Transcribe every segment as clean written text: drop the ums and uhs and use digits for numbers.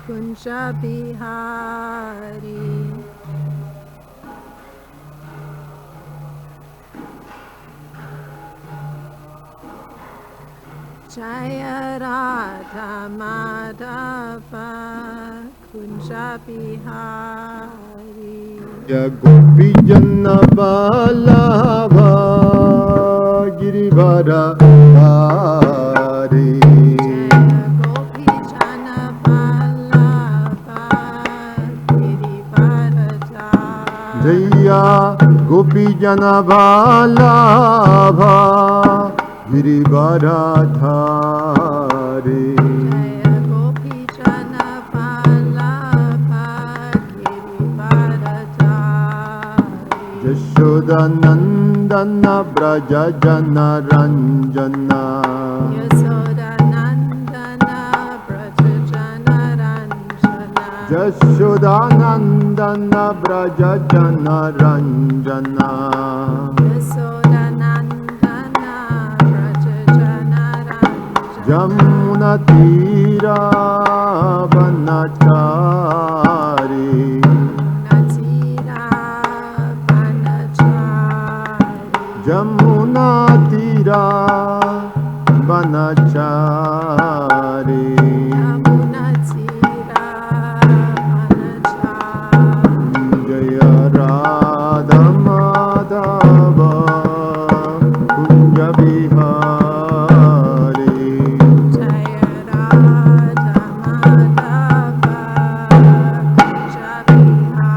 Kunja Bihari. Jaya Radha Madhava Kunja Bihari. Jaya Gopi Jana Vallabha Girivara Hari. Jaya Gopi Jana Vallabha Girivara. Jaya Gopi Jana Vallabha Girivaradhari. Jaya Gopi Jana Vallabha Girivaradhari. Yashodanandana Braja Jana Ranjana. Yasodanandana Braja Jana Ranjana. Yashodanandana Braja Jana Ranjana. Yasodanandana Braja Jana Ranjana. Jamuna Tira Vanachari. Natira Vanachari. Jamuna Tira Vanachari. Yamuna Tira Vanachari. Jaya Radha Madhava Kunja Bihari. Jaya Radha Madhava Kunja Bihari.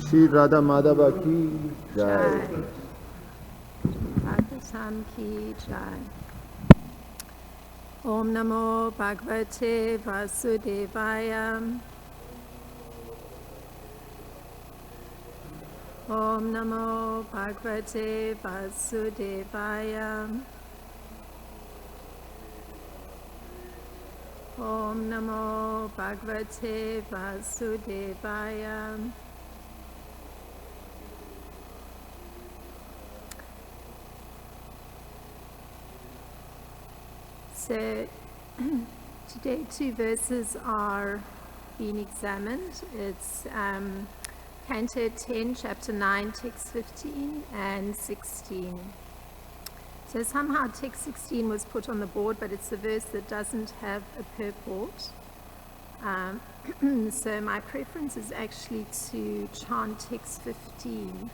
Shri Radha Madhava ki jai. Jai. Bhagavatam ki jai. Om Namo Bhagavate Vasudevaya. Om Namo Bhagavate Vasudevaya. Om Namo Bhagavate Vasudevaya. So today 2 verses are being examined. It's Canto 10, Chapter 9, Text 15 and 16. So somehow text 16 was put on the board, but it's the verse that doesn't have a purport. So my preference is actually to chant text 15.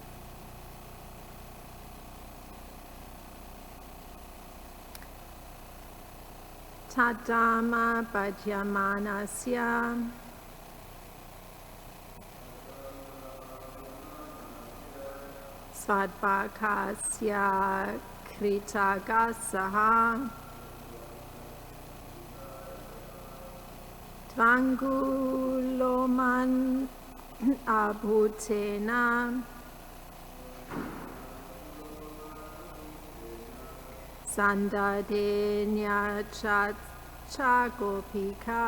Tadama Bhajyamanasya Svadbhakasya Kritagasaha Tvanguloman Abhutena Sandadenya Chagopika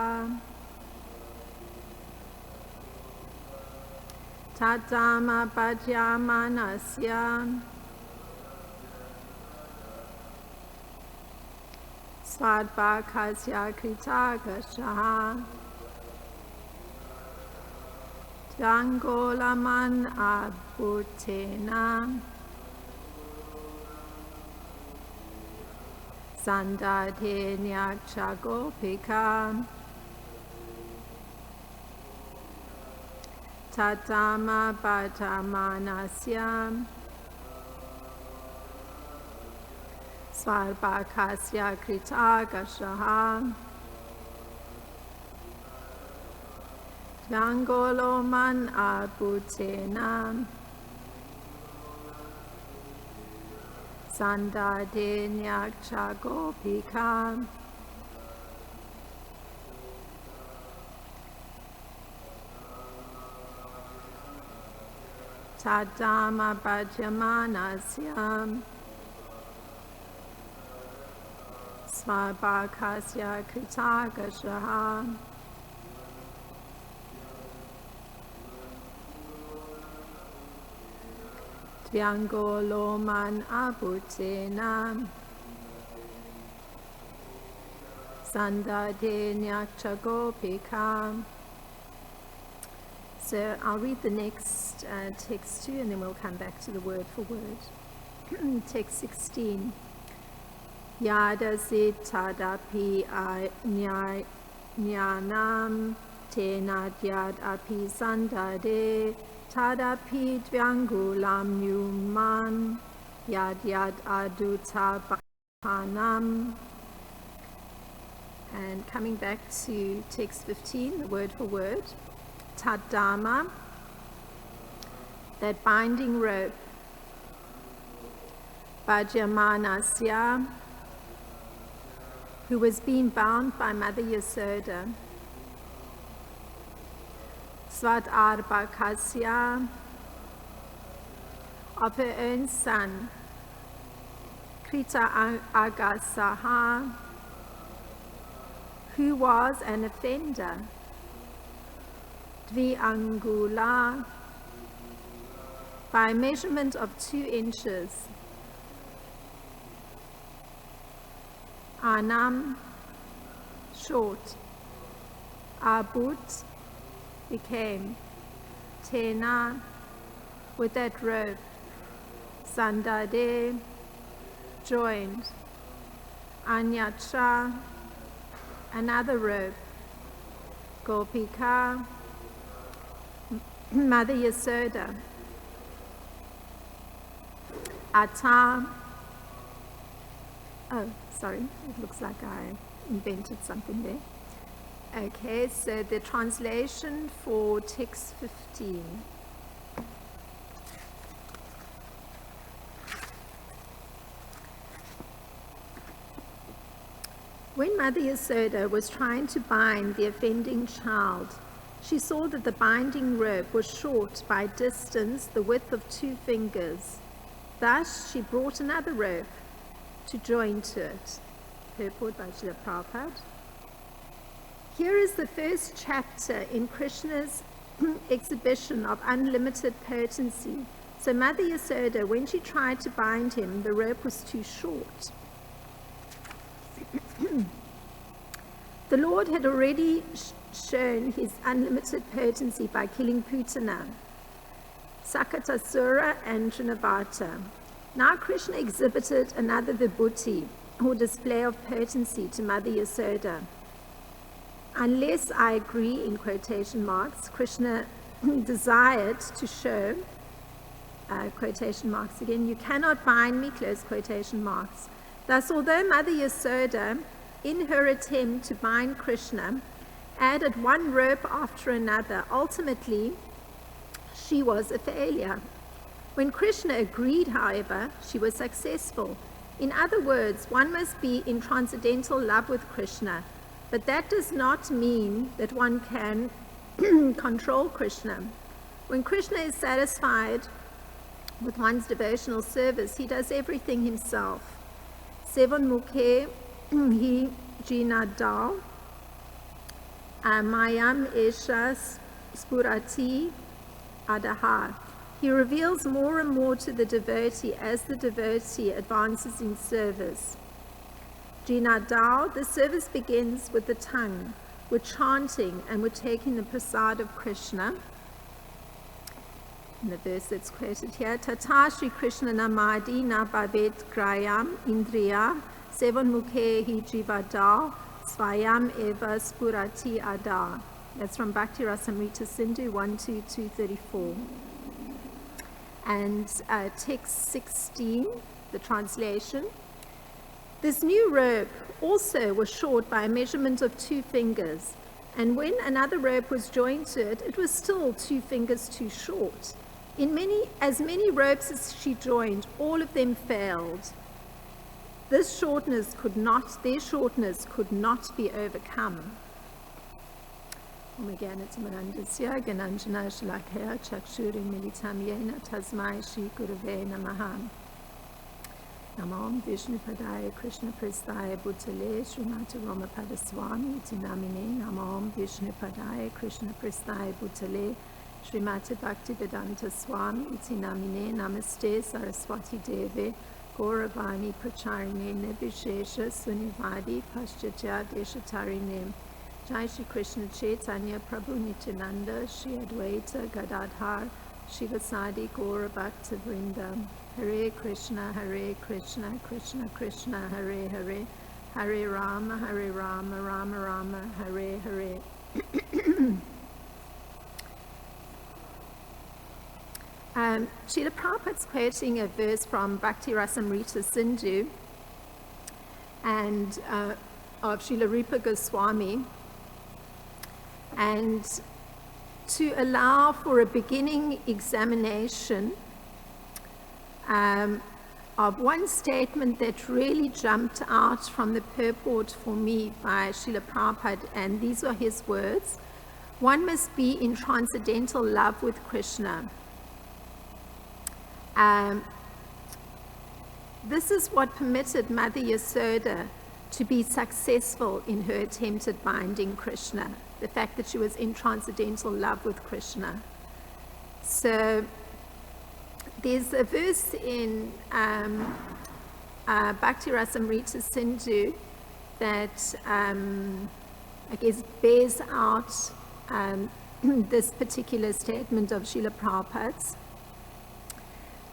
Tatama Bhajyamanasya Svadbhakasya Kritagashaha Tvangolaman Abhutena Sandadenya Chagopika Tatama Bhajyamanasya Svadbhakasya Kritagashaha Tvangoloman Abhutena Sandadenya Chagopika Tadama Bhajyamanasya Svadbhakasya Kritagashaha Tvangoloman Abhutena Sandade Nyakchagopika. So I'll read the next text too, and then we'll come back to the word for word. Text 16. Yada tadapi nyanam tena yad api sandade tadapi dvyangulam nyuman yad aduta bhakanam. And coming back to text 15, the word for word. Tadama, that binding rope. Bhajamanasya, who was being bound by Mother Yasoda. Svatarbakasya, of her own son. Krita Agasaha, who was an offender. Dviangula, by a measurement of 2 inches. Anam, short. Abut, became. Tena, with that rope. Sandade, joined. Anyacha, another rope. Gopika, Mother Yasoda. Ata, oh, sorry, it looks like I invented something there. Okay, so the translation for text 15. When Mother Yasoda was trying to bind the offending child, she saw that the binding rope was short by distance the width of 2 fingers. Thus, she brought another rope to join to it. Purport by Srila Prabhupada. Here is the first chapter in Krishna's exhibition of unlimited potency. So Mother Yasoda, when she tried to bind him, the rope was too short. The Lord had already shown his unlimited potency by killing Putana, Sakatasura and Trinavata. Now Krishna exhibited another vibhuti, or display of potency, to Mother Yasoda. Unless I agree, in quotation marks, Krishna desired to show, quotation marks again, you cannot bind me, close quotation marks. Thus, although Mother Yasoda, in her attempt to bind Krishna, added one rope after another, ultimately, she was a failure. When Krishna agreed, however, she was successful. In other words, one must be in transcendental love with Krishna, but that does not mean that one can control Krishna. When Krishna is satisfied with one's devotional service, he does everything himself. Seven mukhe hi jinadal mayam esha spurati adaha. He reveals more and more to the devotee as the devotee advances in service. Jinadal, the service begins with the tongue, with chanting and with taking the prasad of Krishna. In the verse that's quoted here, Tata Shri Krishna Namadi na Babet Grayam Indriya Sevan Mukhe Hi Jivadal Svayam Eva Spurati Ada. That's from Bhakti Rasamrita Sindhu 12234. And text 16, the translation. This new rope also was short by a measurement of 2 fingers, and when another rope was joined to it, it was still 2 fingers too short. As many ropes as she joined, all of them failed. Their shortness could not be overcome. Gananjana Shalakaya Chakshuri Militam Yena Tasmai Shri Gurave Namaha. Namam Vishnu Padaya Krishna Prestaya Bhutale Srimati Ramapada Swami Tinamine. Namam Vishnu Padaya Krishna Prestaya Bhutale Srimati Bhakti Vedanta Swami Tinamine. Namaste Saraswati Deve Gauravani Pracharine Nirvishesha Sunivadi Paschatya Deshatarine. Jai Shri Krishna Chaitanya Prabhu Nityananda Shri Advaita Gadadhar Shivasadi Gaura Bhakta Vrinda. Hare Krishna Krishna Krishna Hare Hare, Hare Rama Rama Rama Hare Hare. Srila Prabhupada's quoting a verse from Bhakti Rasamrita Sindhu and of Srila Rupa Goswami, and to allow for a beginning examination of one statement that really jumped out from the purport for me by Srila Prabhupada, and these are his words: one must be in transcendental love with Krishna. This is what permitted Mother Yasoda to be successful in her attempt at binding Krishna, the fact that she was in transcendental love with Krishna. So there's a verse in Bhakti Rasamrita Sindhu that I guess bears out this particular statement of Srila Prabhupada's.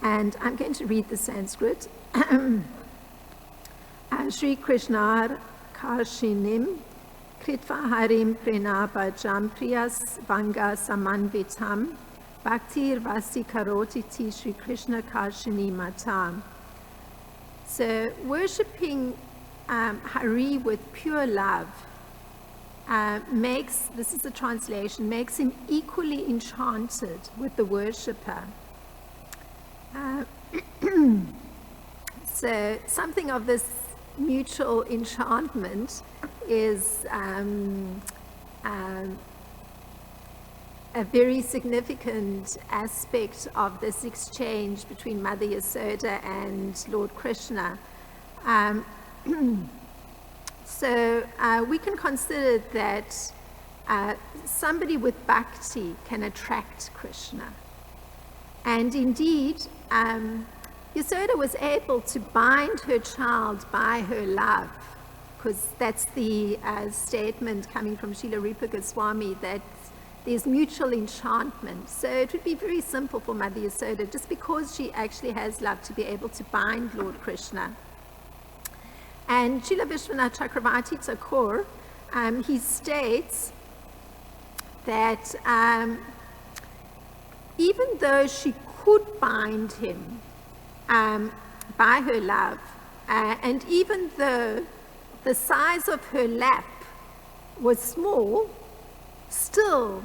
And I'm going to read the Sanskrit. Shri Krishnar Karshinim Kritva Harim Prenabhajam Priyas Vanga Samanvitam Bhaktir Vasi Karotiti Shri Krishna Karshini Matam. So worshipping Hari with pure love makes, this is the translation, makes him equally enchanted with the worshipper. So something of this mutual enchantment is a very significant aspect of this exchange between Mother Yasoda and Lord Krishna. So we can consider that somebody with bhakti can attract Krishna. And indeed, Yasoda was able to bind her child by her love, because that's the statement coming from Srila Rupa Goswami, that there's mutual enchantment. So it would be very simple for Mother Yasoda, just because she actually has love, to be able to bind Lord Krishna. And Srila Vishwanath Chakravarti Thakur, he states that even though she could bind him by her love, and even though the size of her lap was small, still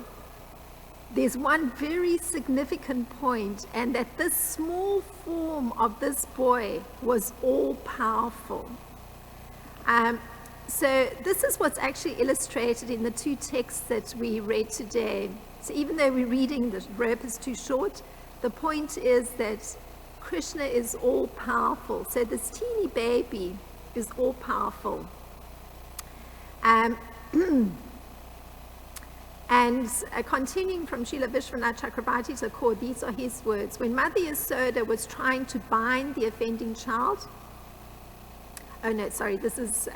there's one very significant point, and that this small form of this boy was all-powerful. So this is what's actually illustrated in the two texts that we read today. So even though we're reading the rope is too short, the point is that Krishna is all-powerful. So this teeny baby is all-powerful. And continuing from Srila Vishwanath Chakravarti Thakur, these are his words: when Mother Yasoda was trying to bind the offending child, this is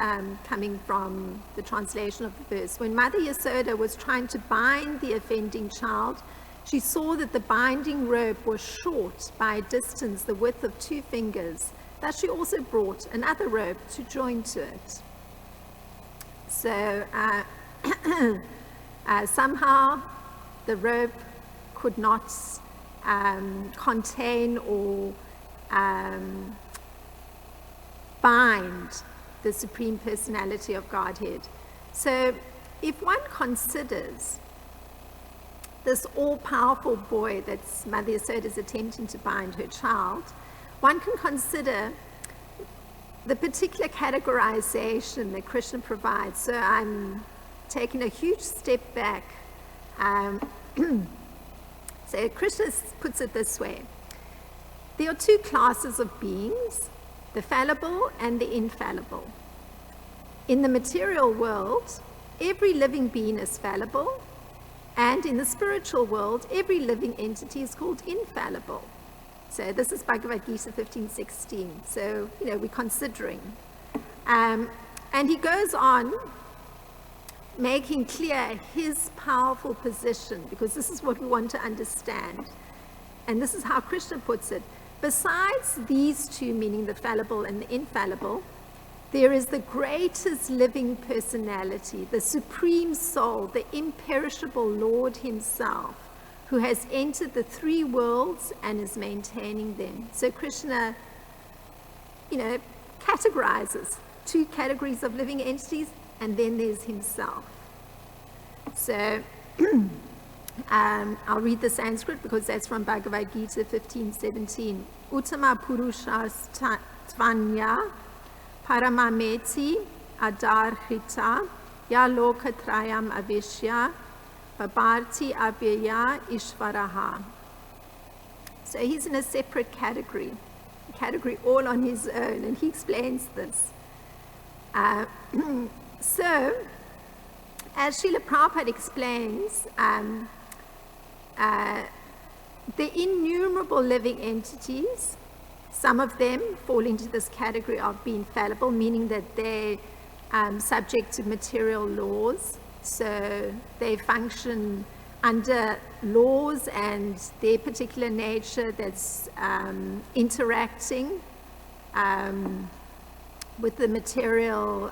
coming from the translation of the verse. When Mother Yasoda was trying to bind the offending child, she saw that the binding rope was short by a distance the width of 2 fingers. Thus she also brought another rope to join to it. So somehow the rope could not contain or bind the Supreme Personality of Godhead. So if one considers this all-powerful boy that Mother Yasoda is attempting to bind her child, one can consider the particular categorization that Krishna provides. So I'm taking a huge step back. So Krishna puts it this way: there are 2 classes of beings, the fallible and the infallible. In the material world, every living being is fallible, and in the spiritual world, every living entity is called infallible. So this is Bhagavad Gita 15:16. So, we're considering. And he goes on making clear his powerful position, because this is what we want to understand. And this is how Krishna puts it. Besides these two, meaning the fallible and the infallible, there is the greatest living personality, the supreme soul, the imperishable Lord himself, who has entered the three worlds and is maintaining them. So Krishna, categorizes two categories of living entities, and then there's himself. So I'll read the Sanskrit because that's from Bhagavad Gita 15:17. Uttama Purushastvanya Paramameti Adarhita Ya Lokatrayam Avishya Babharti Abhyaya Ishvaraha. So he's in a separate category all on his own, and he explains this. So, as Srila Prabhupada explains, the innumerable living entities, some of them fall into this category of being fallible, meaning that they're subject to material laws. So they function under laws and their particular nature that's interacting with the material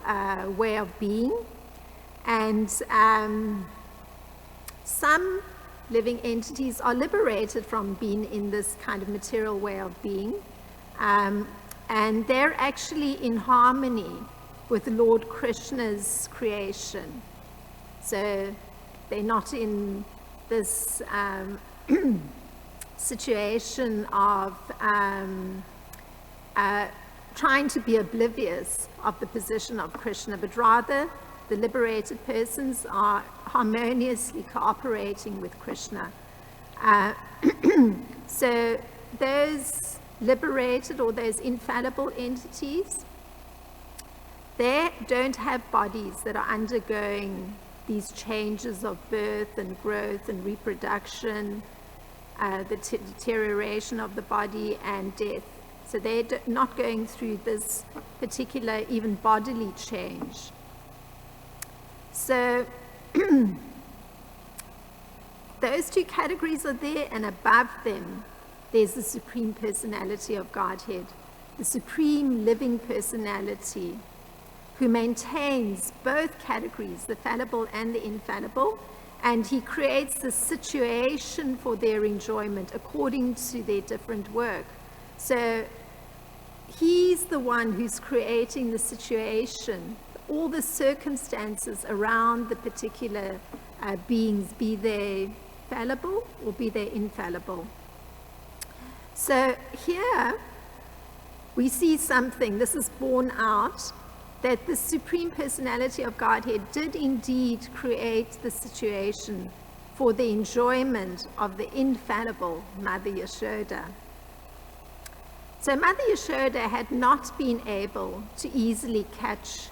way of being. And some living entities are liberated from being in this kind of material way of being. And they're actually in harmony with Lord Krishna's creation. So they're not in this situation of trying to be oblivious of the position of Krishna, but rather the liberated persons are harmoniously cooperating with Krishna. So those liberated or those infallible entities, they don't have bodies that are undergoing these changes of birth and growth and reproduction, the deterioration of the body and death. So they're not going through this particular even bodily change. So those two categories are there, and above them there's the Supreme Personality of Godhead, the Supreme Living Personality, who maintains both categories, the fallible and the infallible, and he creates the situation for their enjoyment according to their different work. So he's the one who's creating the situation, all the circumstances around the particular beings, be they fallible or be they infallible. So here we see something, this is borne out, that the Supreme Personality of Godhead did indeed create the situation for the enjoyment of the infallible Mother Yashoda. So Mother Yashoda had not been able to easily catch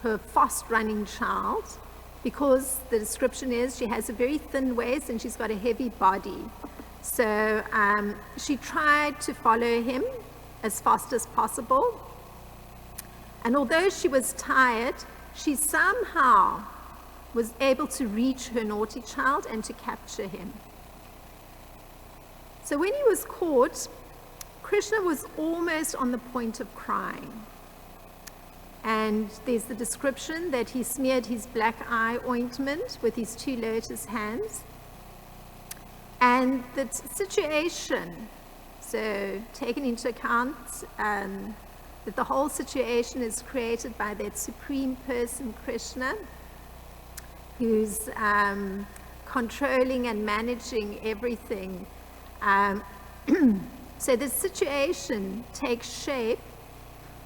her fast-running child because the description is she has a very thin waist and she's got a heavy body. So she tried to follow him as fast as possible. And although she was tired, she somehow was able to reach her naughty child and to capture him. So when he was caught, Krishna was almost on the point of crying. And there's the description that he smeared his black eye ointment with his two lotus hands. And the situation, so taken into account that the whole situation is created by that Supreme Person, Krishna, who's controlling and managing everything. So the situation takes shape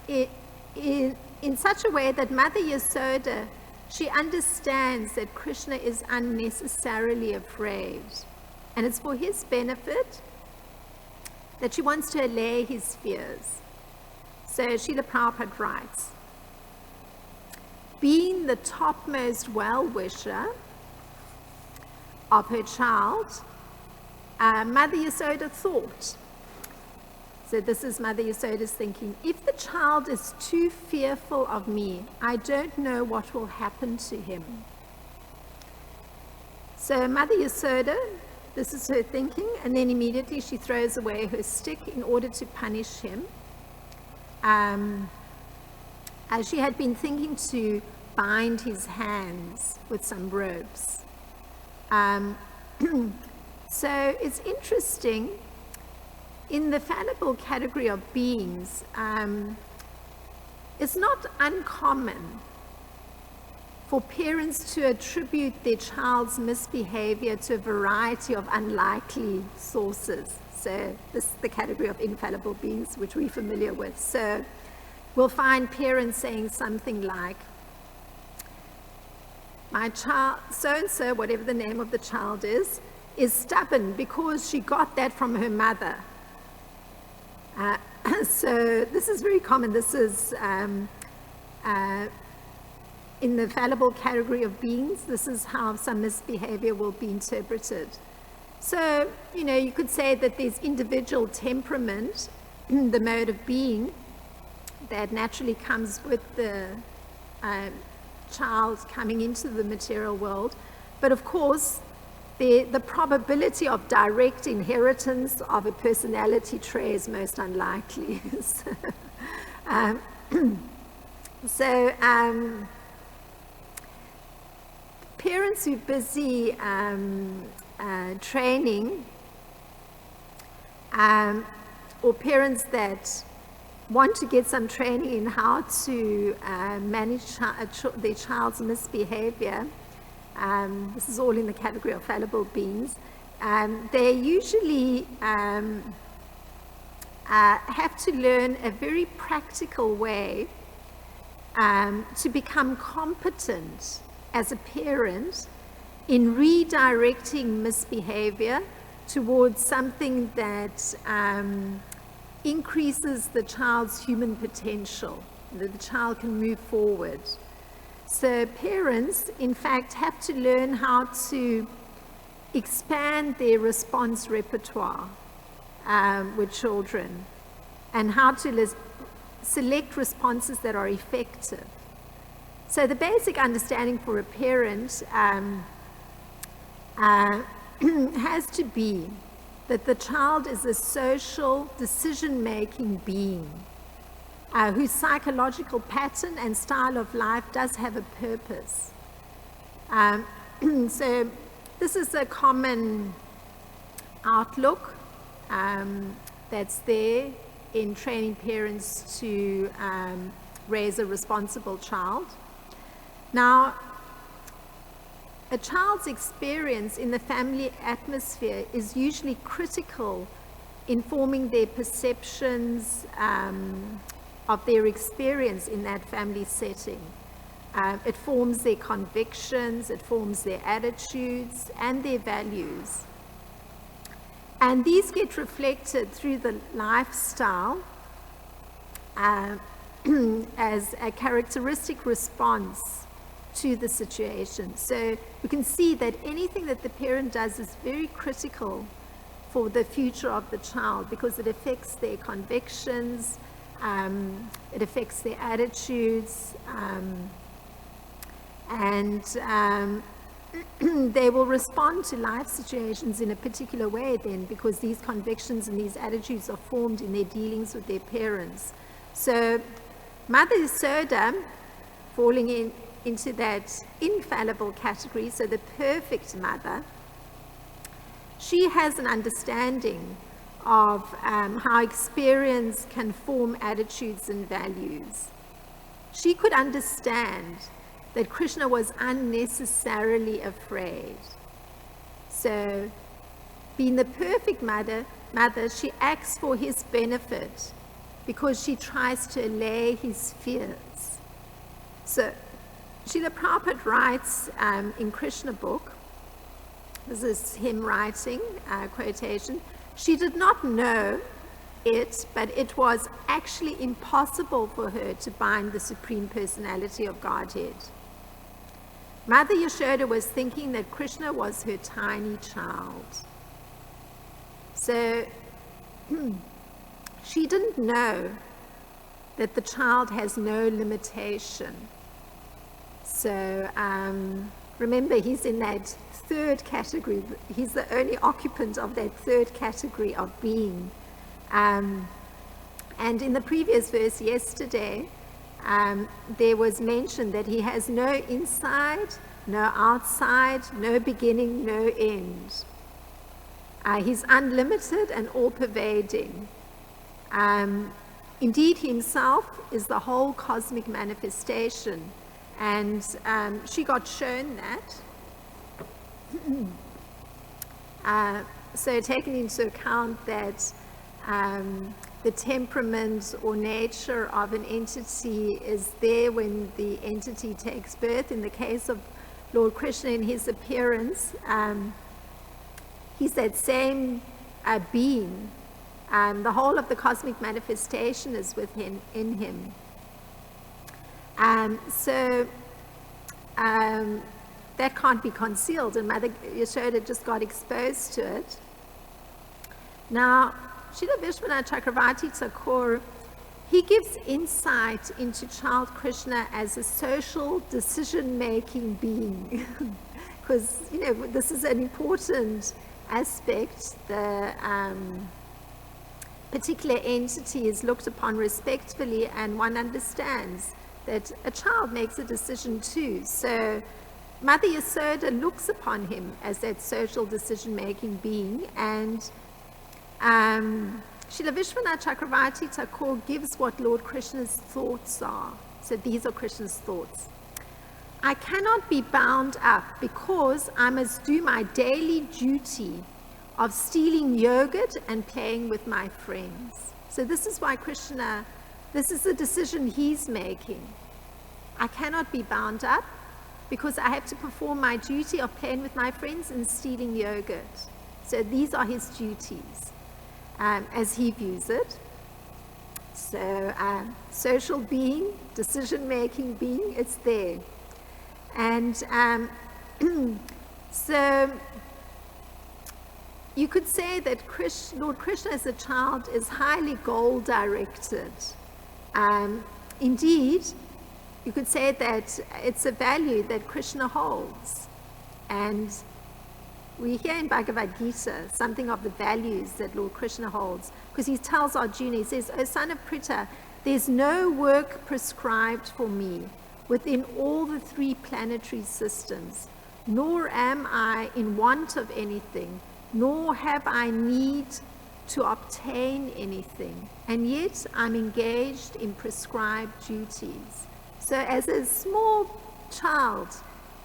in such a way that Mother Yasoda, she understands that Krishna is unnecessarily afraid. And it's for his benefit that she wants to allay his fears. So Srila Prabhupada writes, being the topmost well-wisher of her child, Mother Yasoda thought So this is Mother Yasoda's thinking, if the child is too fearful of me, I don't know what will happen to him. So Mother Yasoda, this is her thinking, and then immediately she throws away her stick in order to punish him. As she had been thinking to bind his hands with some ropes. So it's interesting, in the fallible category of beings, it's not uncommon for parents to attribute their child's misbehavior to a variety of unlikely sources. So this is the category of infallible beings, which we're familiar with. So we'll find parents saying something like, my child, so-and-so, whatever the name of the child is stubborn because she got that from her mother. So this is very common. This is in the fallible category of beings. This is how some misbehavior will be interpreted. So, you could say that there's individual temperament, the mode of being, that naturally comes with the child coming into the material world. But of course, the probability of direct inheritance of a personality trait is most unlikely. So parents who are busy training, or parents that want to get some training in how to manage their child's misbehavior, this is all in the category of fallible beings, they usually have to learn a very practical way to become competent as a parent in redirecting misbehavior towards something that increases the child's human potential, that the child can move forward. So parents, in fact, have to learn how to expand their response repertoire with children, and how to select responses that are effective. So the basic understanding for a parent has to be that the child is a social, decision-making being whose psychological pattern and style of life does have a purpose. So this is a common outlook that's there in training parents to raise a responsible child. Now, a child's experience in the family atmosphere is usually critical in forming their perceptions of their experience in that family setting. It forms their convictions, it forms their attitudes and their values. And these get reflected through the lifestyle as a characteristic response to the situation. So we can see that anything that the parent does is very critical for the future of the child, because it affects their convictions, it affects their attitudes, and they will respond to life situations in a particular way then, because these convictions and these attitudes are formed in their dealings with their parents. So Mother Yasoda, falling into that infallible category, so the perfect mother, she has an understanding of how experience can form attitudes and values. She could understand that Krishna was unnecessarily afraid. So, being the perfect mother, she acts for his benefit because she tries to allay his fears. So, Srila Prabhupada writes in Krishna book, this is him writing, quotation, she did not know it, but it was actually impossible for her to bind the Supreme Personality of Godhead. Mother Yashoda was thinking that Krishna was her tiny child. So she didn't know that the child has no limitation. So remember, he's in that third category. He's the only occupant of that third category of being. And in the previous verse yesterday, there was mentioned that he has no inside, no outside, no beginning, no end. He's unlimited and all-pervading. Indeed, himself is the whole cosmic manifestation. And she got shown that. So taking into account that the temperament or nature of an entity is there when the entity takes birth. In the case of Lord Krishna, in his appearance, he's that same being. The whole of the cosmic manifestation is within in him. So that can't be concealed, and Mother Yashoda just got exposed to it. Now, Srila Vishwanath Chakravarti Thakur, he gives insight into child Krishna as a social decision-making being, because this is an important aspect. The particular entity is looked upon respectfully, and one understands that a child makes a decision too. So Mother Yashoda looks upon him as that social decision-making being, and Srila Vishwanath Chakravarti Thakur gives what Lord Krishna's thoughts are. So these are Krishna's thoughts. I cannot be bound up because I must do my daily duty of stealing yogurt and playing with my friends. So this is why Krishna, this is the decision he's making. I cannot be bound up because I have to perform my duty of playing with my friends and stealing yogurt. So these are his duties, as he views it. So social being, decision-making being, it's there. And so you could say that Lord Krishna as a child is highly goal-directed. Indeed, you could say that it's a value that Krishna holds. And we hear in Bhagavad Gita something of the values that Lord Krishna holds, because he tells Arjuna, he says, "O son of Pritha, there's no work prescribed for me within all the three planetary systems, nor am I in want of anything, nor have I need to obtain anything, and yet I'm engaged in prescribed duties." So as a small child,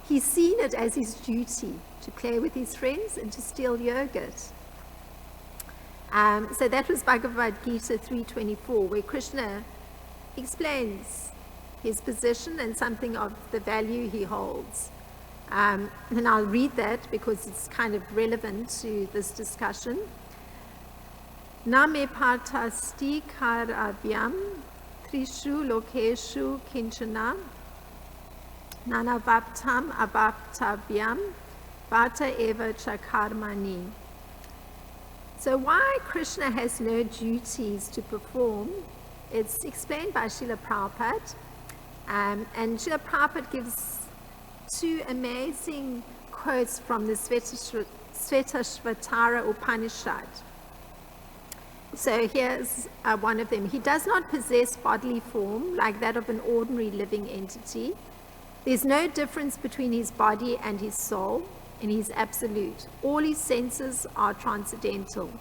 he's seen it as his duty to play with his friends and to steal yogurt. So that was Bhagavad Gita 3:24, where Krishna explains his position and something of the value he holds. And I'll read that because it's kind of relevant to this discussion. Na me partasti karavyam trishu lokeshu kinchana nanavaptam abaptavyam vata eva chakarmani. So why Krishna has no duties to perform, it's explained by Srila Prabhupada. And Srila Prabhupada gives two amazing quotes from the Svetashvatara Upanishad. So here's one of them. He does not possess bodily form like that of an ordinary living entity. There's no difference between his body and his soul, and he's absolute. All his senses are transcendental.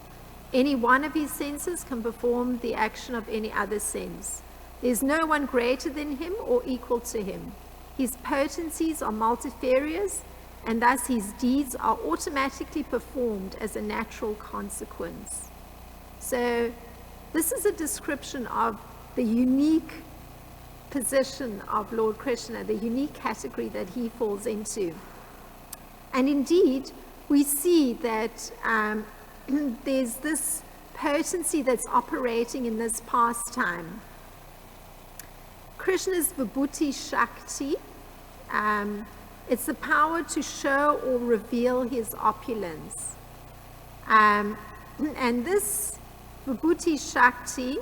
Any one of his senses can perform the action of any other sense. There's no one greater than him or equal to him. His potencies are multifarious, and thus his deeds are automatically performed as a natural consequence. So this is a description of the unique position of Lord Krishna, the unique category that he falls into. And indeed, we see that there's this potency that's operating in this pastime. Krishna's Vibhuti Shakti, it's the power to show or reveal his opulence. And this Vibhuti Shakti,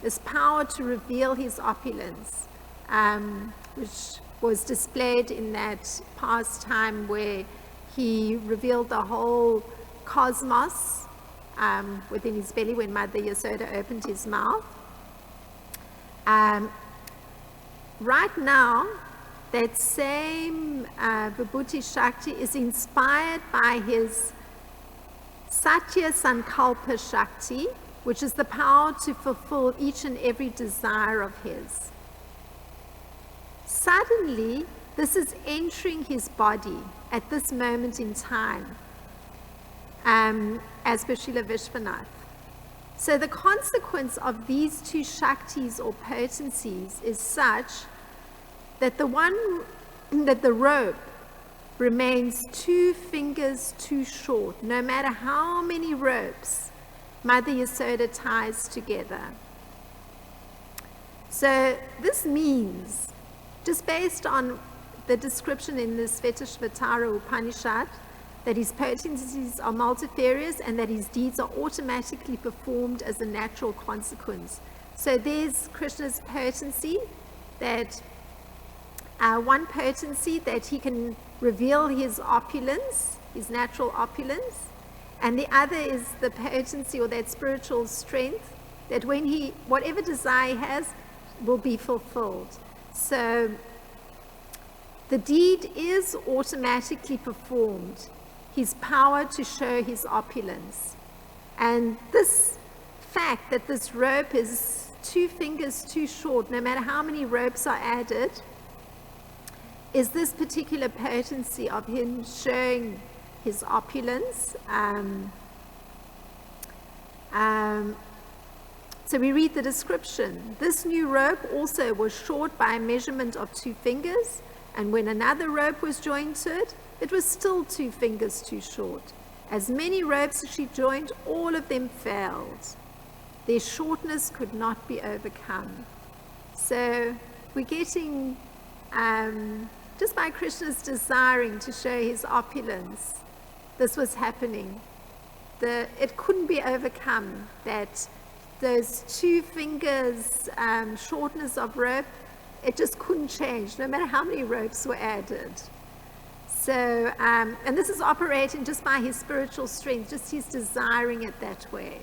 this power to reveal his opulence, which was displayed in that past time where he revealed the whole cosmos within his belly when Mother Yasoda opened his mouth. Right now, that same Vibhuti Shakti is inspired by his Satya Sankalpa Shakti, which is the power to fulfill each and every desire of his. Suddenly, this is entering his body at this moment in time, as per Srila Vishwanath. So the consequence of these two Shaktis or potencies is such that the rope remains 2 fingers too short, no matter how many ropes Mother Yasoda ties together. So this means, just based on the description in the Svetashvatara Upanishad, that his potencies are multifarious and that his deeds are automatically performed as a natural consequence. So there's Krishna's potency, that one potency that he can reveal his opulence, his natural opulence, and the other is the potency or that spiritual strength that when he, whatever desire he has, will be fulfilled. So the deed is automatically performed, his power to show his opulence. And this fact that this rope is 2 fingers too short, no matter how many ropes are added, is this particular potency of him showing his opulence. So we read the description. This new rope also was short by a measurement of 2 fingers, and when another rope was joined to it, it was still 2 fingers too short. As many ropes as she joined, all of them failed. Their shortness could not be overcome. So we're getting, just by Krishna's desiring to show his opulence, this was happening. It couldn't be overcome, that those 2 fingers shortness of rope, it just couldn't change, no matter how many ropes were added. So, and this is operating just by his spiritual strength, just his desiring it that way.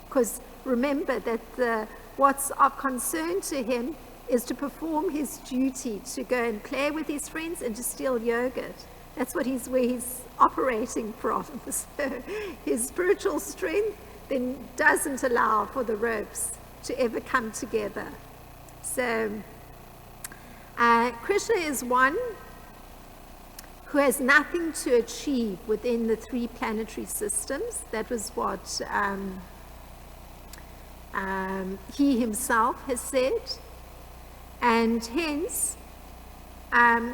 Because remember that what's of concern to him is to perform his duty, to go and play with his friends and to steal yogurt. That's where he's operating from. So his spiritual strength then doesn't allow for the ropes to ever come together. So Krishna is one who has nothing to achieve within the 3 planetary systems. That was what he himself has said. And hence,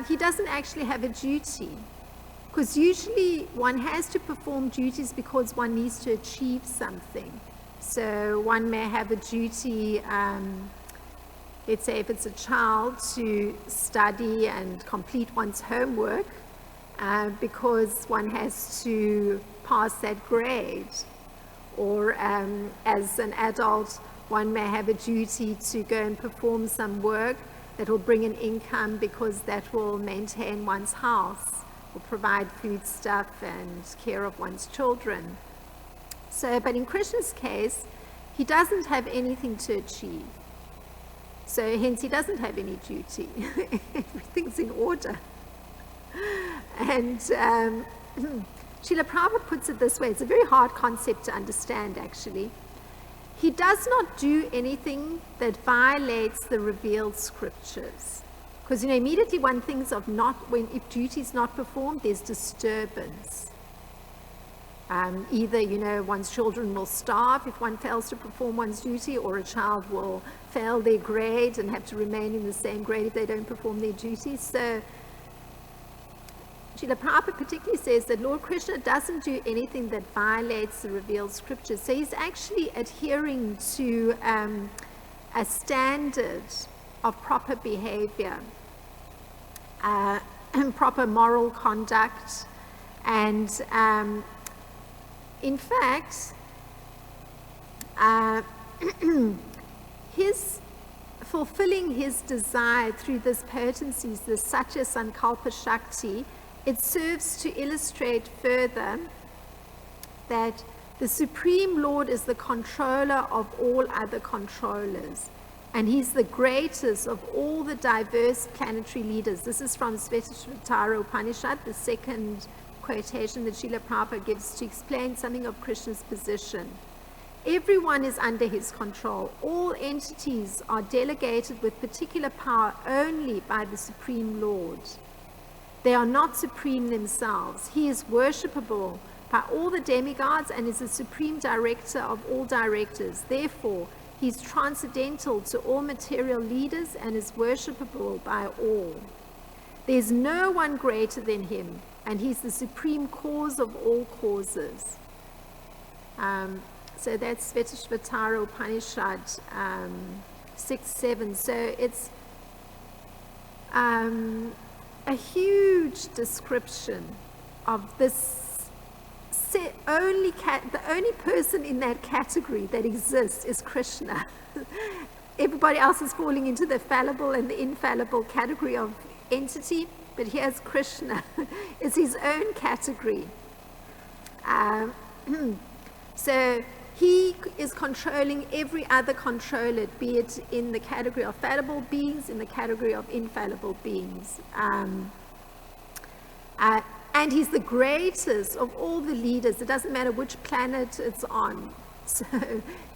he doesn't actually have a duty. Because usually one has to perform duties because one needs to achieve something. So one may have a duty, let's say if it's a child, to study and complete one's homework because one has to pass that grade. Or as an adult, one may have a duty to go and perform some work that will bring an income because that will maintain one's house, or provide food stuff and care of one's children. So, but in Krishna's case, he doesn't have anything to achieve. So hence he doesn't have any duty. Everything's in order. And Srila Prabhupada puts it this way, it's a very hard concept to understand actually. He does not do anything that violates the revealed scriptures. Because, immediately one thinks of if duty is not performed, there's disturbance. Either, one's children will starve if one fails to perform one's duty, or a child will fail their grade and have to remain in the same grade if they don't perform their duty. So, Srila Prabhupada particularly says that Lord Krishna doesn't do anything that violates the revealed scriptures. So he's actually adhering to a standard of proper behavior, proper moral conduct, and in fact, his fulfilling his desire through this potencies, the Satya Sankalpa Shakti, it serves to illustrate further that the Supreme Lord is the controller of all other controllers. And he's the greatest of all the diverse planetary leaders. This is from Svetashvatara Upanishad, the second quotation that Srila Prabhupada gives to explain something of Krishna's position. Everyone is under his control. All entities are delegated with particular power only by the Supreme Lord. They are not supreme themselves. He is worshipable by all the demigods and is the supreme director of all directors. Therefore, he is transcendental to all material leaders and is worshipable by all. There is no one greater than him, and he's the supreme cause of all causes. So that's Svetashvatara Upanishad 6-7. So it's a huge description of this the only person in that category that exists is Krishna. Everybody else is falling into the fallible and the infallible category of entity, but here's Krishna. It's his own category. So he is controlling every other controller, be it in the category of fallible beings, in the category of infallible beings. And he's the greatest of all the leaders. It doesn't matter which planet it's on. So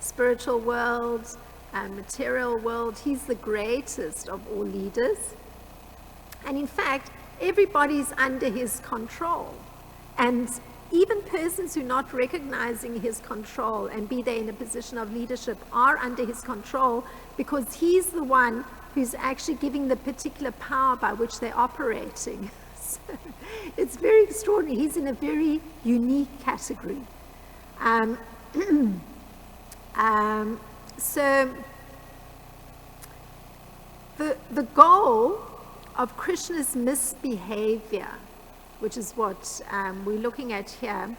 spiritual world, material world, he's the greatest of all leaders. And in fact, everybody's under his control. And even persons who are not recognizing his control and be they in a position of leadership are under his control because he's the one who's actually giving the particular power by which they're operating. So it's very extraordinary. He's in a very unique category. So the goal of Krishna's misbehavior, which is what we're looking at here,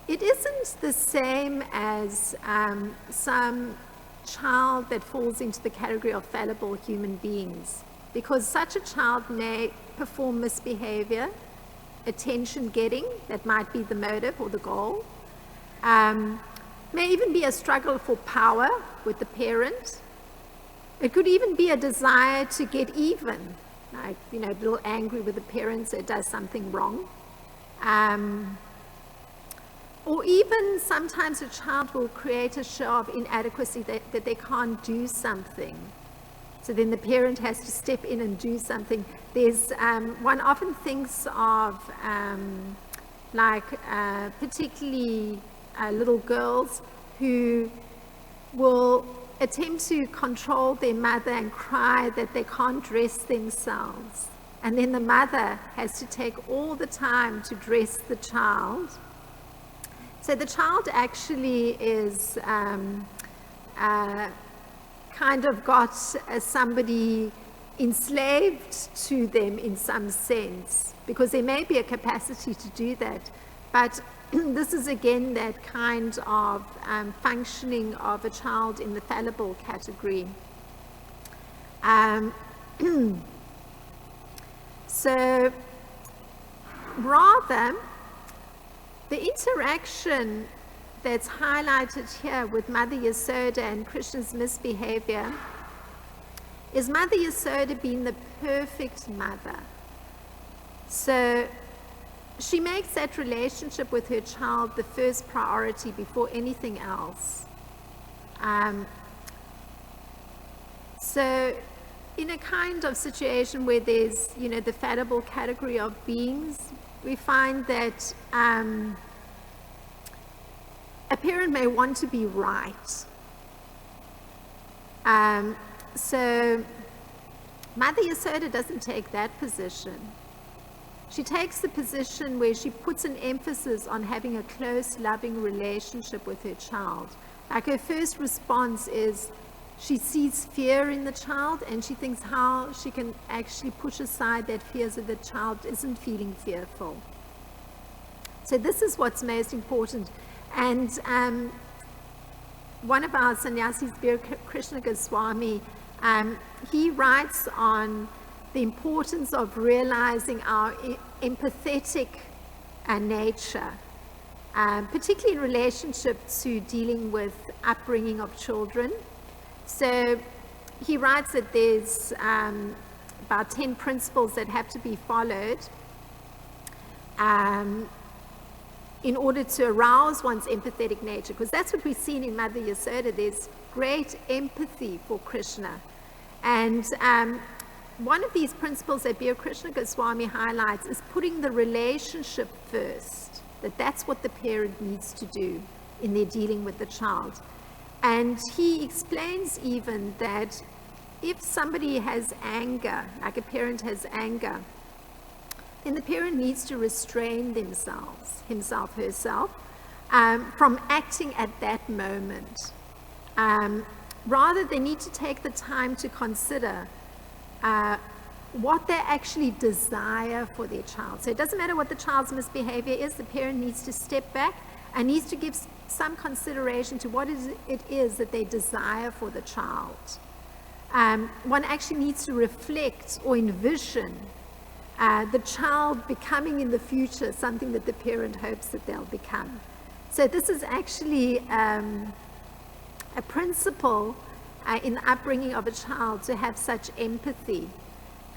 it isn't the same as some child that falls into the category of fallible human beings, because such a child may perform misbehavior, attention getting, that might be the motive or the goal, may even be a struggle for power with the parent. It could even be a desire to get even, like, a little angry with the parents, so it does something wrong. Or even sometimes a child will create a show of inadequacy that they can't do something. So then the parent has to step in and do something. There's, one often thinks of particularly little girls who will attempt to control their mother and cry that they can't dress themselves. And then the mother has to take all the time to dress the child. So the child actually is kind of got somebody enslaved to them in some sense, because there may be a capacity to do that. But this is again that kind of functioning of a child in the fallible category. So rather, the interaction that's highlighted here with Mother Yasoda and Krishna's misbehavior is Mother Yasoda being the perfect mother. So she makes that relationship with her child the first priority before anything else. So in a kind of situation where there's, the fallible category of beings, we find that a parent may want to be right. So Mother Yasoda doesn't take that position. She takes the position where she puts an emphasis on having a close, loving relationship with her child. Like, her first response is she sees fear in the child and she thinks how she can actually push aside that fear so the child isn't feeling fearful. So this is what's most important. And one of our sannyasis, Krishna Goswami, he writes on the importance of realizing our empathetic nature, particularly in relationship to dealing with upbringing of children. So he writes that there's about 10 principles that have to be followed in order to arouse one's empathetic nature, because that's what we've seen in Mother Yasoda. There's great empathy for Krishna. And one of these principles that Bir Krishna Goswami highlights is putting the relationship first, that's what the parent needs to do in their dealing with the child. And he explains even that if somebody has anger, like a parent has anger, then the parent needs to restrain themselves, himself, herself, from acting at that moment. Rather, they need to take the time to consider what they actually desire for their child. So it doesn't matter what the child's misbehavior is, the parent needs to step back and needs to give some consideration to what it is that they desire for the child. One actually needs to reflect or envision the child becoming in the future something that the parent hopes that they'll become. So this is actually a principle in the upbringing of a child, to have such empathy.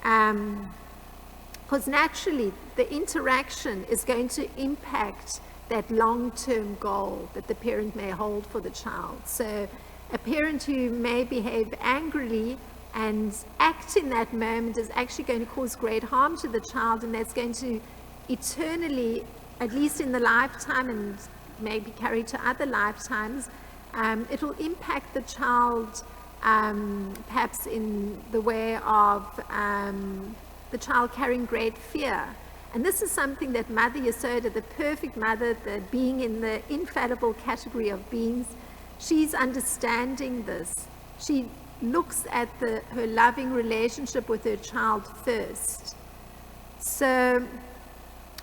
Because naturally the interaction is going to impact that long-term goal that the parent may hold for the child. So a parent who may behave angrily and act in that moment is actually going to cause great harm to the child, and that's going to eternally, at least in the lifetime and maybe carried to other lifetimes, it will impact the child perhaps in the way of the child carrying great fear. And this is something that Mother Yasoda, the perfect mother, the being in the infallible category of beings, she's understanding this. She looks at her loving relationship with her child first. So,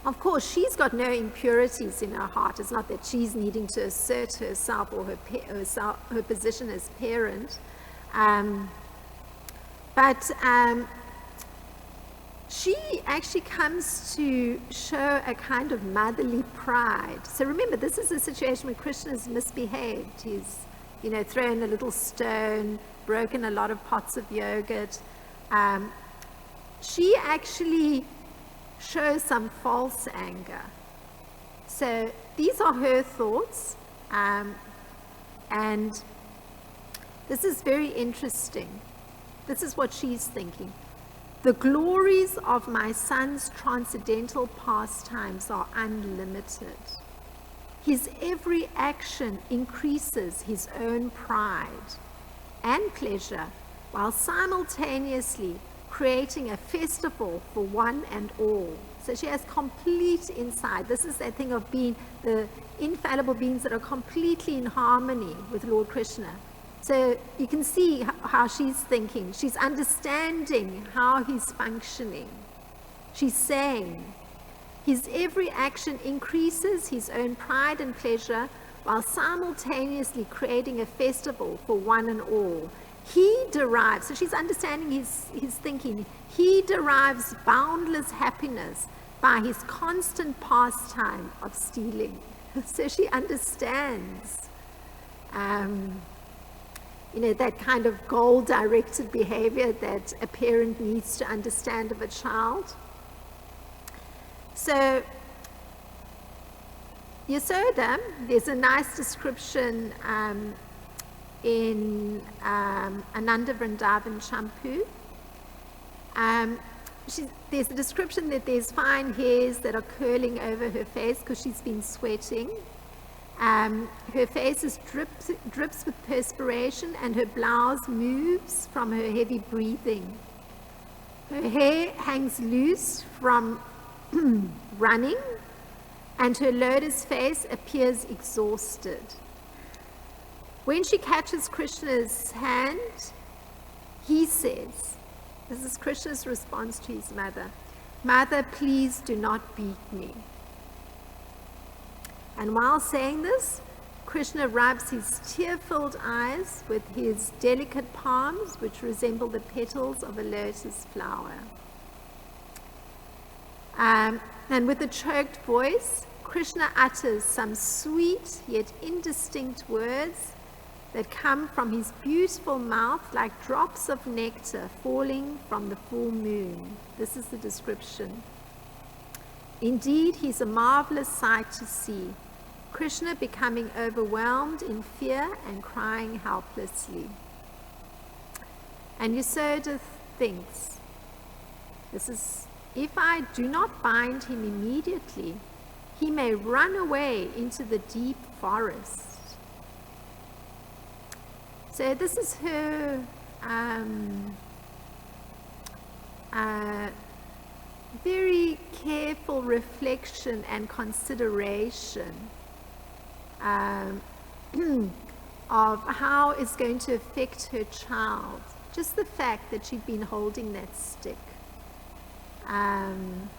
of course, she's got no impurities in her heart. It's not that she's needing to assert herself or her position as parent. But she actually comes to show a kind of motherly pride. So remember, this is a situation where Krishna's misbehaved. He's, thrown a little stone, broken a lot of pots of yogurt. She actually shows some false anger. So these are her thoughts, and this is very interesting. This is what she's thinking. The glories of my son's transcendental pastimes are unlimited. His every action increases his own pride and pleasure, while simultaneously creating a festival for one and all. So she has complete insight. This is that thing of being the infallible beings that are completely in harmony with Lord Krishna. So you can see how she's thinking. She's understanding how he's functioning. She's saying, his every action increases his own pride and pleasure, while simultaneously creating a festival for one and all. He derives, so she's understanding his thinking, he derives boundless happiness by his constant pastime of stealing. So she understands that kind of goal-directed behavior that a parent needs to understand of a child. So, Yasoda, there's a nice description in Ananda Vrindavan Champu. There's a description that there's fine hairs that are curling over her face because she's been sweating. Her face is drips with perspiration, and her blouse moves from her heavy breathing. Her hair hangs loose from running, and her lotus face appears exhausted. When she catches Krishna's hand, he says, this is Krishna's response to his mother, "Mother, please do not beat me." And while saying this, Krishna rubs his tear-filled eyes with his delicate palms, which resemble the petals of a lotus flower. And with a choked voice, Krishna utters some sweet yet indistinct words that come from his beautiful mouth like drops of nectar falling from the full moon. This is the description. Indeed, he's a marvelous sight to see. Krishna becoming overwhelmed in fear and crying helplessly. And Yasoda thinks, if I do not bind him immediately, he may run away into the deep forest. So this is her very careful reflection and consideration of how it's going to affect her child. Just the fact that she'd been holding that stick. And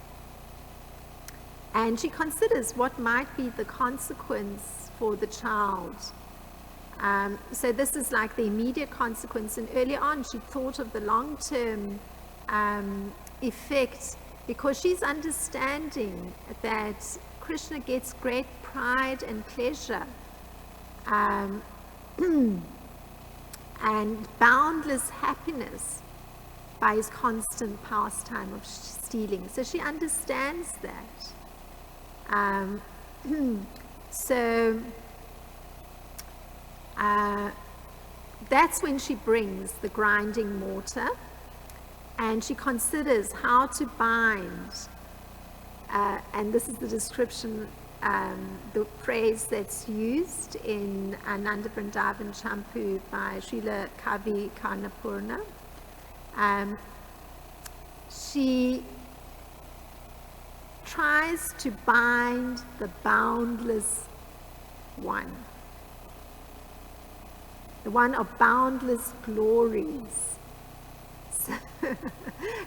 she considers what might be the consequence for the child. So this is like the immediate consequence, and earlier on she thought of the long-term effect, because she's understanding that Krishna gets great pride and pleasure and boundless happiness by his constant pastime of stealing. So she understands that. That's when she brings the grinding mortar, and she considers how to bind, and this is the description, the phrase that's used in Nanda Vrindavan Champu by Srila Kavi Karnapurna. She tries to bind the boundless one, the one of boundless glories. So,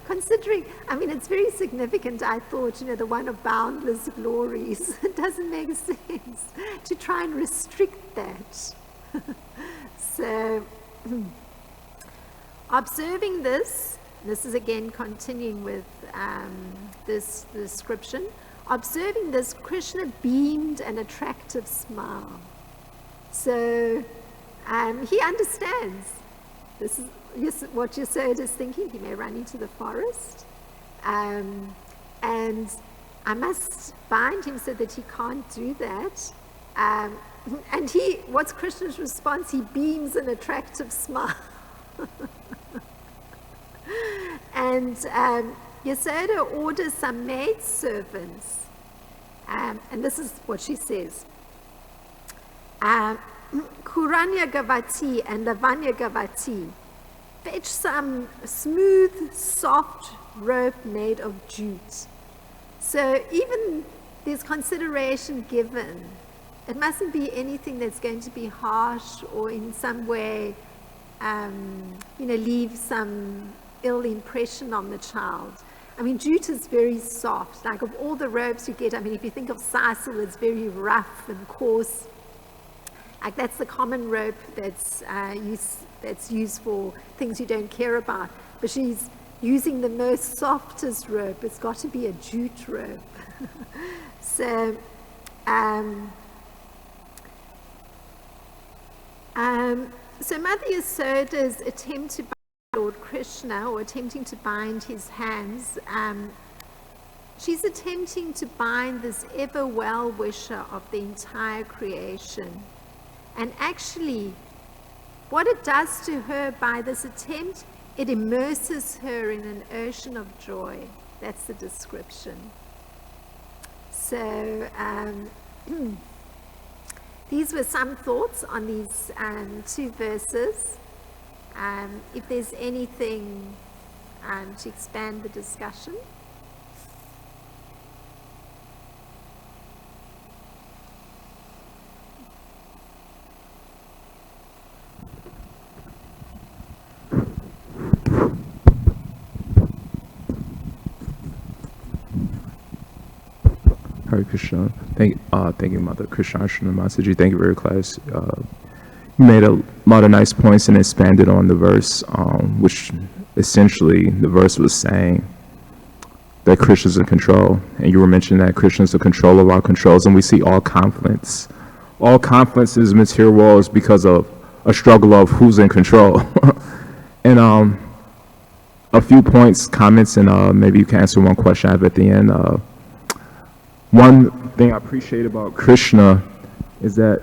considering, I mean, it's very significant, I thought, the one of boundless glories. It doesn't make sense to try and restrict that. So, observing this is again continuing with this description. Observing this, Krishna beamed an attractive smile. So, he understands. This is what Yasoda is thinking. He may run into the forest, and I must bind him so that he can't do that. And what's Krishna's response? He beams an attractive smile. And Yasoda orders some maidservants, and this is what she says. Kuranya Gavati and Lavanya Gavati, fetch some smooth, soft rope made of jute. So even there's consideration given. It mustn't be anything that's going to be harsh or in some way, leave some ill impression on the child. I mean, jute is very soft. Like of all the ropes you get, I mean, if you think of sisal, it's very rough and coarse. Like that's the common rope that's used for things you don't care about. But she's using the most softest rope. It's got to be a jute rope. So Mother Yasoda's attempt to bind Lord Krishna, or attempting to bind his hands, she's attempting to bind this ever well-wisher of the entire creation. And actually, what it does to her by this attempt, it immerses her in an ocean of joy. That's the description. So, these were some thoughts on these two verses. If there's anything to expand the discussion. Hare Krishna. Thank you, Mother Krsnarcana Masaji. Thank you for your class. You made a lot of nice points and expanded on the verse, which essentially the verse was saying that Krishna's in control. And you were mentioning that Krishna's the controller of all controls, and we see all conflicts. All conflicts in this material world is because of a struggle of who's in control. And a few points, comments, and maybe you can answer one question I have at the end. One thing I appreciate about Krishna is that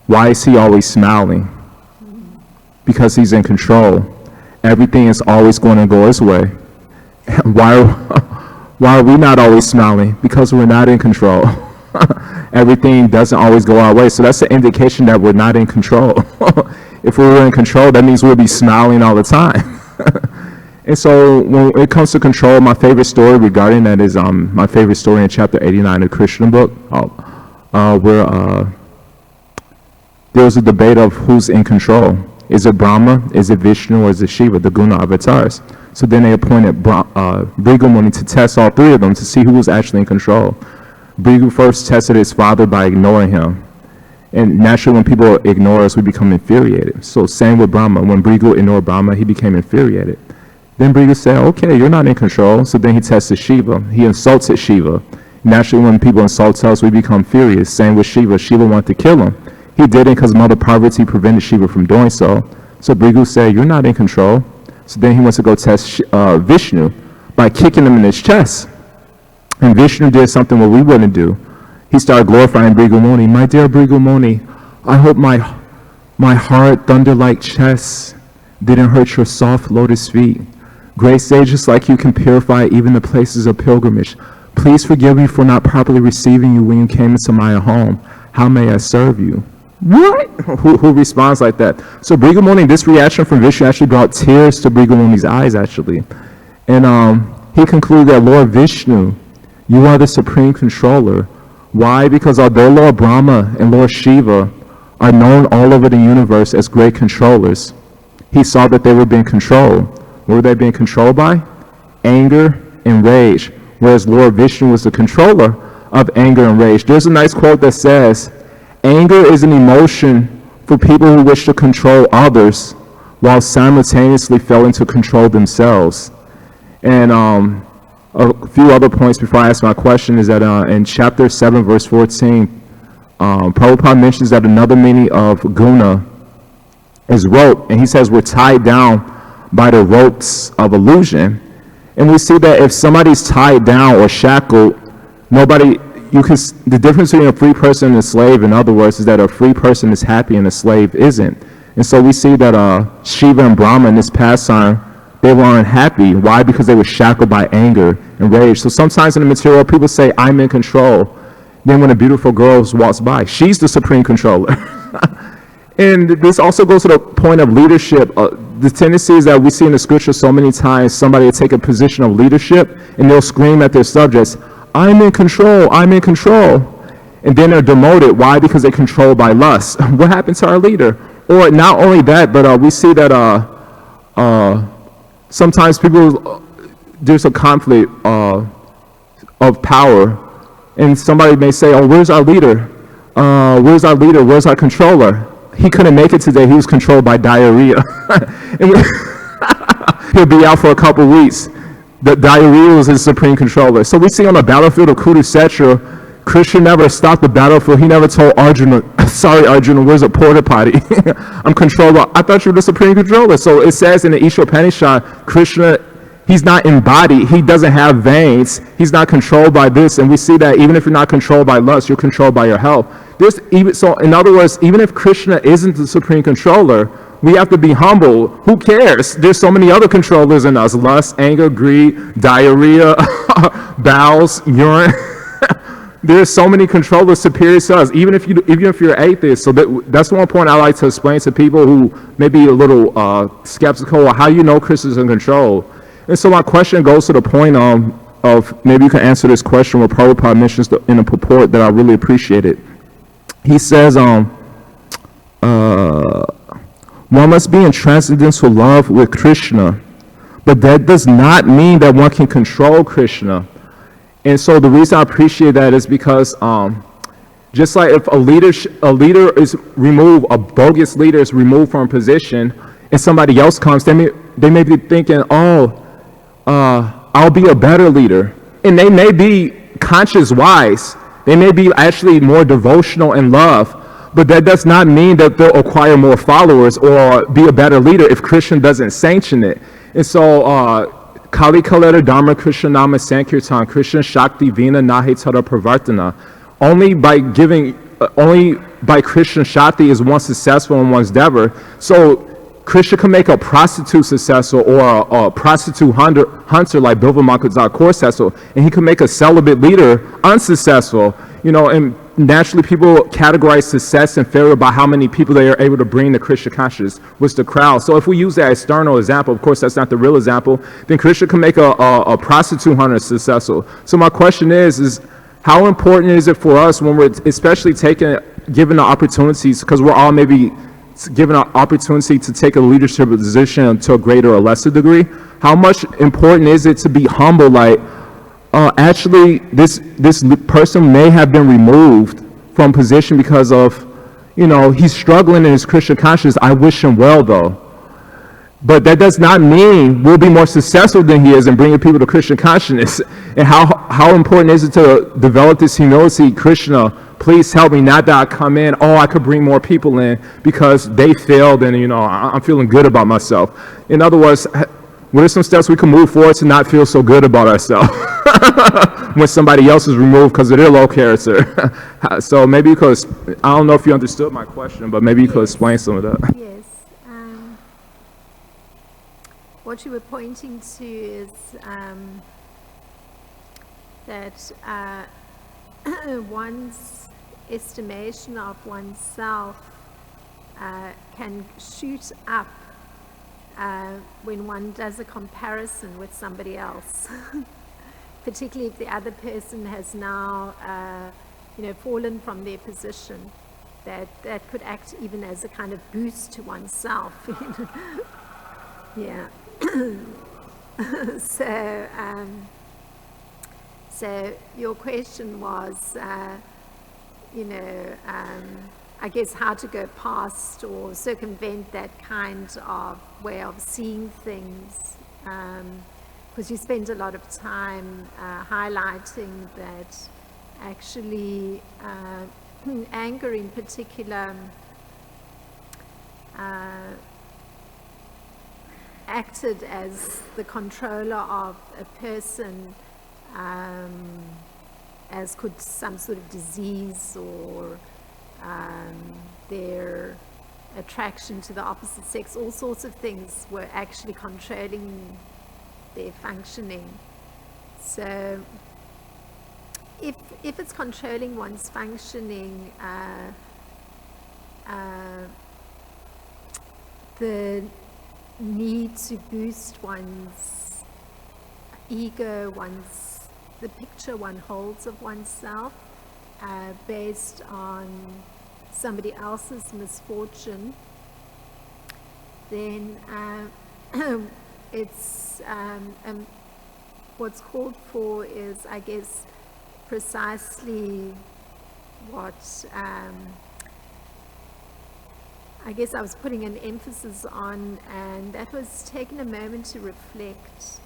why is he always smiling? Because he's in control. Everything is always going to go his way. Why are we not always smiling? Because we're not in control. Everything doesn't always go our way. So that's an indication that we're not in control. If we were in control, that means we'll be smiling all the time. And so when it comes to control, my favorite story regarding that is my favorite story in chapter 89 of the Krishna book, where there was a debate of who's in control. Is it Brahma, is it Vishnu, or is it Shiva, the Guna avatars? So then they appointed Bhrigu Muni to test all three of them to see who was actually in control. Bhrigu first tested his father by ignoring him. And naturally, when people ignore us, we become infuriated. So same with Brahma. When Bhrigu ignored Brahma, he became infuriated. Then Bhrigu said, okay, you're not in control. So then he tested Shiva. He insulted Shiva. Naturally, when people insult us, we become furious. Same with Shiva. Shiva wanted to kill him. He did it because Mother Parvati prevented Shiva from doing so. So Bhrigu said, you're not in control. So then he went to go test Vishnu by kicking him in his chest. And Vishnu did something what we wouldn't do. He started glorifying Bhrigu Muni. My dear Bhrigu Muni, I hope my hard thunder-like chest didn't hurt your soft lotus feet. Great sages like you can purify even the places of pilgrimage. Please forgive me for not properly receiving you when you came into my home. How may I serve you? What? Who responds like that? So Bhrigu Muni, this reaction from Vishnu actually brought tears to Bhrigu Muni's eyes, actually. And he concluded that Lord Vishnu, you are the supreme controller. Why? Because although Lord Brahma and Lord Shiva are known all over the universe as great controllers, he saw that they were being controlled. What were they being controlled by? Anger and rage. Whereas Lord Vishnu was the controller of anger and rage. There's a nice quote that says, anger is an emotion for people who wish to control others while simultaneously failing to control themselves. And a few other points before I ask my question is that in chapter 7, verse 14, Prabhupada mentions that another meaning of guna is rope. And he says we're tied down by the ropes of illusion. And we see that if somebody's tied down or shackled, the difference between a free person and a slave, in other words, is that a free person is happy and a slave isn't. And so we see that Shiva and Brahma in this pastime, they were unhappy. Why? Because they were shackled by anger and rage. So sometimes in the material, people say, I'm in control. Then when a beautiful girl walks by, she's the supreme controller. And this also goes to the point of leadership. The tendency is that we see in the scripture so many times somebody will take a position of leadership and they'll scream at their subjects, I'm in control, I'm in control. And then they're demoted. Why? Because they're controlled by lust. What happened to our leader? Or not only that, but we see that sometimes there's a conflict of power. And somebody may say, oh, where's our leader? Where's our leader? Where's our controller? He couldn't make it today. He was controlled by diarrhea. He'll be out for a couple weeks. The diarrhea was his supreme controller. So we see on the battlefield of Kurukshetra, Krishna never stopped the battlefield. He never told Arjuna, sorry, Arjuna, where's a porta potty? I'm controlled. I thought you were the supreme controller. So it says in the Ishopanishad, Krishna, he's not embodied. He doesn't have veins. He's not controlled by this. And we see that even if you're not controlled by lust, you're controlled by your health. So in other words, even if Krishna isn't the supreme controller, we have to be humble. Who cares? There's so many other controllers in us. Lust, anger, greed, diarrhea, bowels, urine. There's so many controllers superior to us, even if you're atheist. So that's one point I like to explain to people who may be a little skeptical. How do you know Krishna's in control? And so my question goes to the point of maybe you can answer this question where Prabhupada mentions in a purport that I really appreciated. He says, one must be in transcendental love with Krishna, but that does not mean that one can control Krishna. And so the reason I appreciate that is because just like if a leader is removed, a bogus leader is removed from a position, and somebody else comes, they may be thinking, oh, I'll be a better leader. And they may be conscious wise. They may be actually more devotional in love. But that does not mean that they'll acquire more followers or be a better leader if Krishna doesn't sanction it. And so, Kali Kaleta Dharma Krishna Nama Sankirtan Krishna Shakti Vina Nahe Tara Pravartana. Only by Krishna Shakti is one successful in one's endeavor. So Krishna can make a prostitute successful or a prostitute hunter like Bilva Makazar successful, and he can make a celibate leader unsuccessful. And naturally people categorize success and failure by how many people they are able to bring to Krishna consciousness, which the crowd. So if we use that external example, of course that's not the real example, then Krishna can make a prostitute hunter successful. So my question is how important is it for us when we're especially given the opportunities, because we're all maybe given an opportunity to take a leadership position to a greater or lesser degree, how much important is it to be humble, like, actually this person may have been removed from position because of, he's struggling in his Krishna consciousness. I wish him well though. But that does not mean we'll be more successful than he is in bringing people to Krishna consciousness. And how important is it to develop this humility? Krishna, please help me, not that I come in, I could bring more people in because they failed and, I'm feeling good about myself. In other words, what are some steps we can move forward to not feel so good about ourselves when somebody else is removed because of their low character? So maybe you could, I don't know if you understood my question, but maybe you could explain some of that. Yes. What you were pointing to is that one's estimation of oneself can shoot up when one does a comparison with somebody else, particularly if the other person has now fallen from their position. That could act even as a kind of boost to oneself. Yeah. So your question was, I guess how to go past or circumvent that kind of way of seeing things, because you spend a lot of time highlighting that actually anger in particular acted as the controller of a person, as could some sort of disease or their attraction to the opposite sex. All sorts of things were actually controlling their functioning. So if it's controlling one's functioning, the need to boost one's ego, the picture one holds of oneself based on somebody else's misfortune, then it's what's called for is, I guess, precisely what I guess I was putting an emphasis on, and that was taking a moment to reflect.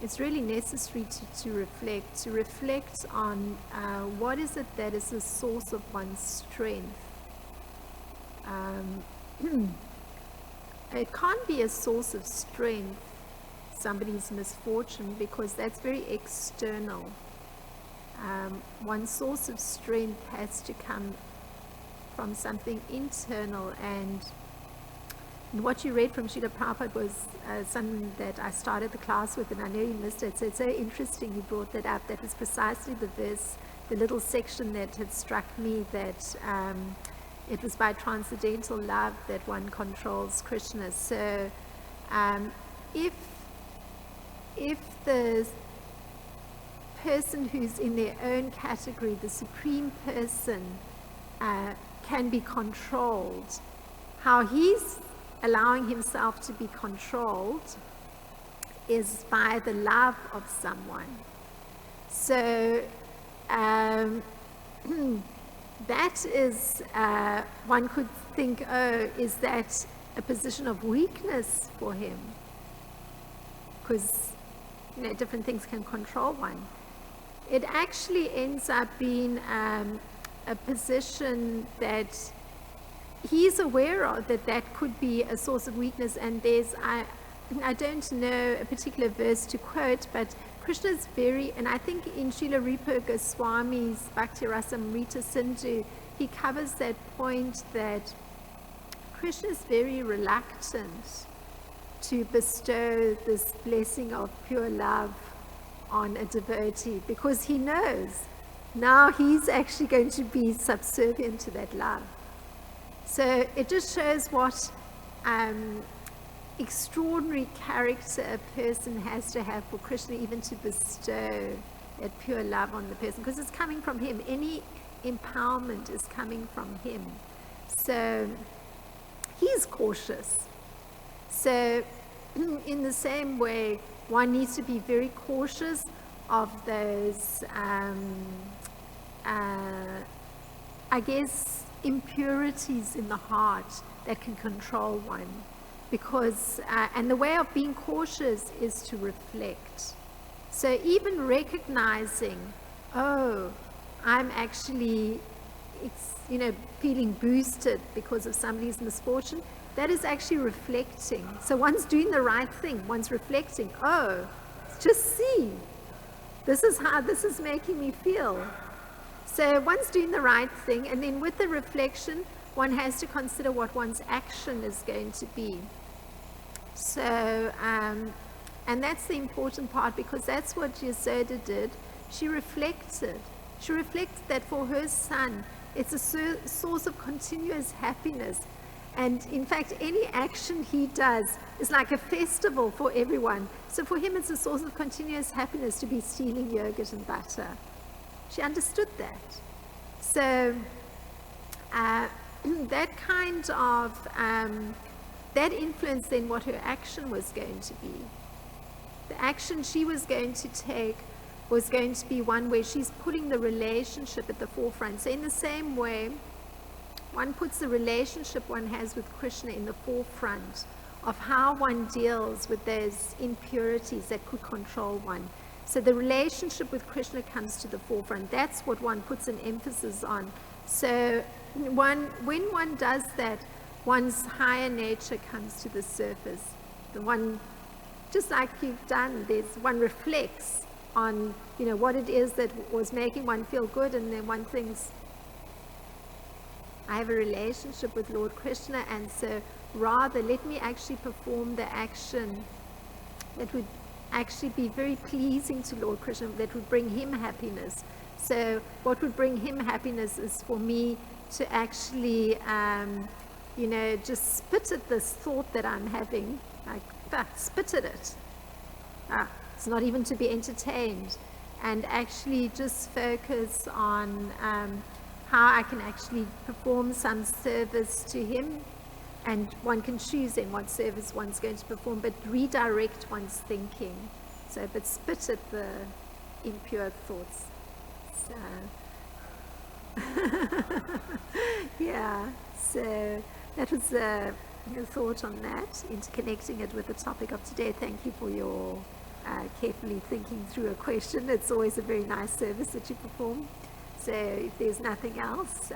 It's really necessary to reflect on what is it that is the source of one's strength. It can't be a source of strength, somebody's misfortune, because that's very external. One's source of strength has to come from something internal, and what you read from Srila Prabhupada was something that I started the class with, and I know you missed it, so it's so interesting you brought that up. That was precisely the verse, the little section that had struck me, that it was by transcendental love that one controls Krishna. So if the person who's in their own category, the supreme person, can be controlled, how he's allowing himself to be controlled is by the love of someone. So that is, one could think, oh, is that a position of weakness for him? Because, different things can control one. It actually ends up being a position that he's aware of, that could be a source of weakness. And there's, I don't know a particular verse to quote, but Krishna is very, and I think in Srila Rupa Goswami's Bhakti Rasamrita Sindhu, he covers that point that Krishna is very reluctant to bestow this blessing of pure love on a devotee, because he knows now he's actually going to be subservient to that love. So it just shows what extraordinary character a person has to have for Krishna even to bestow that pure love on the person, because it's coming from him. Any empowerment is coming from him. So he's cautious. So in the same way, one needs to be very cautious of those, I guess, impurities in the heart that can control one. Because, and the way of being cautious is to reflect. So even recognizing, oh, I'm actually, feeling boosted because of somebody's misfortune, that is actually reflecting. So one's doing the right thing, one's reflecting, oh, just see, this is how this is making me feel. So one's doing the right thing, and then with the reflection, one has to consider what one's action is going to be. So, and that's the important part, because that's what Yasoda did. She reflected. She reflected that for her son, it's a source of continuous happiness. And in fact, any action he does is like a festival for everyone. So for him, it's a source of continuous happiness to be stealing yogurt and butter. She understood that. So that kind of, that influenced then what her action was going to be. The action she was going to take was going to be one where she's putting the relationship at the forefront. So in the same way, one puts the relationship one has with Krishna in the forefront of how one deals with those impurities that could control one. So the relationship with Krishna comes to the forefront. That's what one puts an emphasis on. So when one does that, one's higher nature comes to the surface. The one, just like you've done, one reflects on, what it is that was making one feel good, and then one thinks, I have a relationship with Lord Krishna, and so rather let me actually perform the action that would actually be very pleasing to Lord Krishna, that would bring him happiness. So what would bring him happiness is for me to actually, just spit at this thought that I'm having, like spit at it. It's not even to be entertained, and actually just focus on how I can actually perform some service to him. And one can choose then what service one's going to perform, but redirect one's thinking. So, but spit at the impure thoughts. So, yeah, so that was a thought on that, interconnecting it with the topic of today. Thank you for your carefully thinking through a question. It's always a very nice service that you perform. So if there's nothing else,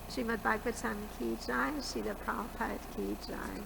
Srimad Bhagavatam ki jai, Srila Prabhupada ki jai.